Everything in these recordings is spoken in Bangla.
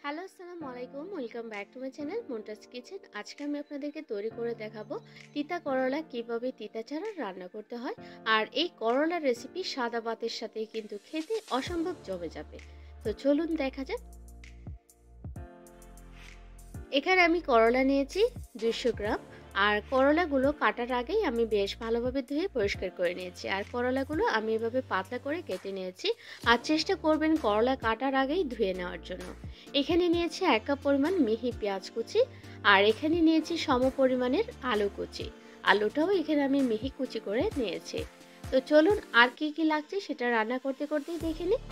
হ্যালো আসসালামু আলাইকুম, welcome back to my channel Muntas kitchen. আজকে আমি আপনাদেরকে তৈরি করে দেখাবো তিতা করলা কিভাবে তিতা ছাড়া রান্না করতে হয়। আর এই করলার রেসিপি সাদা ভাতের সাথে কিন্তু খেতে অসম্ভব জমে যাবে। তো চলুন দেখা যাক। এখানে আমি করলা নিয়েছি 200 গ্রাম। আর করলাগুলো কাটার আগেই আমি বেশ ভালোভাবে ধুয়ে পরিষ্কার করে নিয়েছি। আর করলাগুলো আমি এভাবে পাতলা করে কেটে নিয়েছি। আর চেষ্টা করবেন করলা কাটার আগেই ধুয়ে নেওয়ার জন্য। এখানে নিয়েছি 1 কাপ পরিমাণ মিহি পেঁয়াজ কুচি। আর এখানে নিয়েছি সম পরিমাণের আলু কুচি। আলুটাও এখানে আমি মিহি কুচি করে নিয়েছি। তো চলুন আর কি লাগছে সেটা রান্না করতে করতেই দেখে নিই।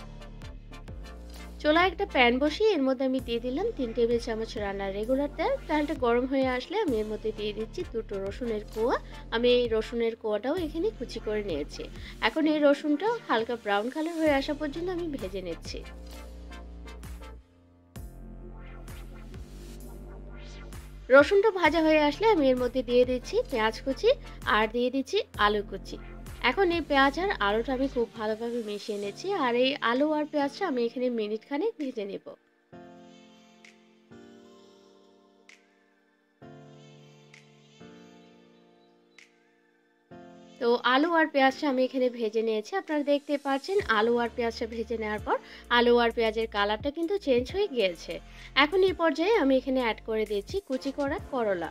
চুলায় একটা প্যান বসিয়ে এর মধ্যে আমি দিয়ে দিলাম 3 টেবিল চামচ রান্নার রেগুলার তেল। তেলটা গরম হয়ে আসলে আমি এর মধ্যে দিয়ে দিচ্ছি 2টো রসুনের কোয়া। আমি এই রসুনের কোয়াটাও এখানে কুচি করে নিয়েছি। এখন এই রসুনটা হালকা ব্রাউন কালার হয়ে আসা পর্যন্ত আমি ভেজে নিচ্ছি। রসুনটা ভাজা হয়ে আসলে আমি এর মধ্যে দিয়ে দিচ্ছি পেঁয়াজ কুচি আর দিয়ে দিচ্ছি আলু কুচি। এখন এই পেঁয়াজ আর আলুটা আমি খুব ভালোভাবে মিশিয়ে নিচ্ছি। আর এই আলু আর পেঁয়াজটা আমি এখানে মিনিট খানেক ভেজে নেব। তো আলু আর পেঁয়াজটা আমি এখানে ভেজে নিয়েছি। আপনারা দেখতে পাচ্ছেন আলু আর পেঁয়াজটা ভেজে নেওয়ার পর আলু আর পেঁয়াজের কালারটা কিন্তু চেঞ্জ হয়ে গিয়েছে। এখন এই পর্যায়ে আমি এখানে অ্যাড করে দিচ্ছি কুচি করা করলা।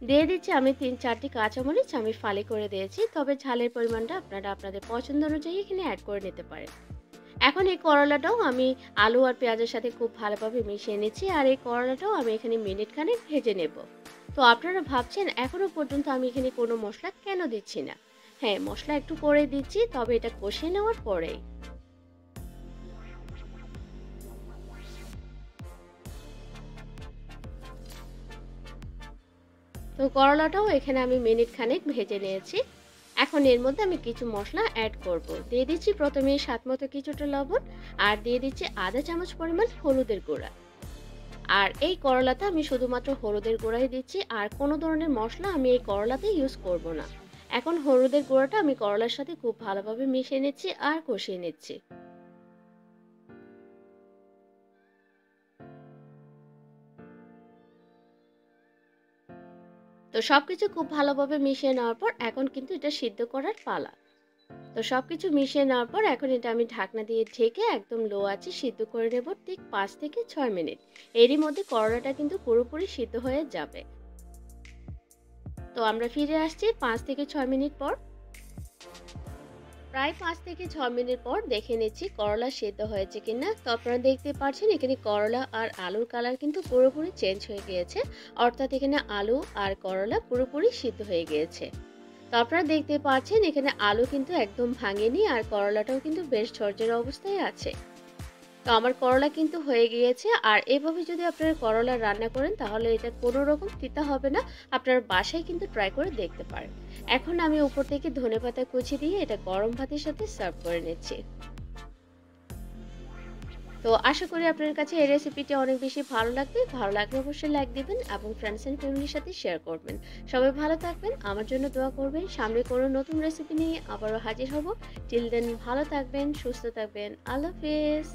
দিয়ে দিচ্ছি আমি 3-4টি কাঁচামরিচ আমি ফালি করে দিয়েছি। তবে ঝালের পরিমাণটা আপনারা আপনাদের পছন্দ অনুযায়ী এখানে অ্যাড করে নিতে পারেন। এখন এই করলাটাও আমি আলু আর পেঁয়াজের সাথে খুব ভালোভাবে মিশিয়ে নিচ্ছি। আর এই করলাটাও আমি এখানে মিনিট খানেক ভেজে নেব। তো আপনারা ভাবছেন এখনো পর্যন্ত আমি এখানে কোনো মশলা কেন দিচ্ছি না। হ্যাঁ, মশলা একটু পরে দিচ্ছি, তবে এটা কষিয়ে নেওয়ার পরেই। তো করলাটাও এখানে আমি মিনিট খানেক ভেজে নিয়েছি। এখন এর মধ্যে আমি কিছু মশলা অ্যাড করব। দিয়ে দিচ্ছি প্রথমে স্বাদ মতো কিছুটা লবণ। আর দিয়ে দিচ্ছি আধা চামচ পরিমাণ হলুদের গুঁড়া। আর এই করলাতে আমি শুধুমাত্র হলুদের গুঁড়াই দিচ্ছি, আর কোনো ধরনের মশলা আমি এই করলাতে ইউজ করব না। এখন হলুদের গুঁড়াটা আমি করলার সাথে খুব ভালোভাবে মিশিয়ে নিচ্ছি আর কষিয়ে নিচ্ছি। তো সবকিছু খুব ভালোভাবে মিশিয়ে নেওয়ার পর এখন কিন্তু এটা সিদ্ধ করার পালা। তো সবকিছু মিশিয়ে নেওয়ার পর এখন এটা আমি ঢাকনা দিয়ে ঢেকে একদম লো আঁচে সিদ্ধ করে নেব ঠিক 5 থেকে 6 মিনিট। এরই মধ্যে করলাটা কিন্তু পুরোপুরি সিদ্ধ হয়ে যাবে। তো আমরা ফিরে আসছি 5 থেকে 6 মিনিট পর। প্রায় 5 থেকে 6 মিনিট পর দেখে নিচ্ছি করলা সিদ্ধ হয়েছে কিনা। তো আপনারা দেখতে পাচ্ছেন এখানে করলা আর আলুর কালার কিন্তু পুরোপুরি চেঞ্জ হয়ে গিয়েছে। অর্থাৎ এখানে আলু আর করলা পুরোপুরি সিদ্ধ হয়ে গিয়েছে। তো আপনারা দেখতে পাচ্ছেন এখানে আলু কিন্তু একদম ভাঙেনি, আর করলাটাও কিন্তু বেশ ঝরঝরে অবস্থায় আছে। তো আমার করলা কিন্তু হয়ে গিয়েছে। আর এভাবে যদি আপনারা করলা রান্না করেন তাহলে এটা কোনো রকম তিতা হবে না। আপনার বাসায় কিন্তু ট্রাই করে দেখতে পারেন। এখন আমি উপর থেকে ধনেপাতা কুচি দিয়ে এটা গরম ভাতের সাথে সার্ভ করে নিচ্ছি। তো আশা করি আপনার কাছে এই রেসিপিটি অনেক বেশি ভালো লাগবে। ভালো লাগলে অবশ্যই লাইক দিবেন এবং ফ্রেন্ডস এন্ড ফ্যামিলির সাথে শেয়ার করবেন। সবাই ভালো থাকবেন, আমার জন্য দোয়া করবেন। সামনে কোনো নতুন রেসিপি নিয়ে আবারও হাজির হব। টিল দেন ভালো থাকবেন, সুস্থ থাকবেন। আল্লাহ হাফেজ।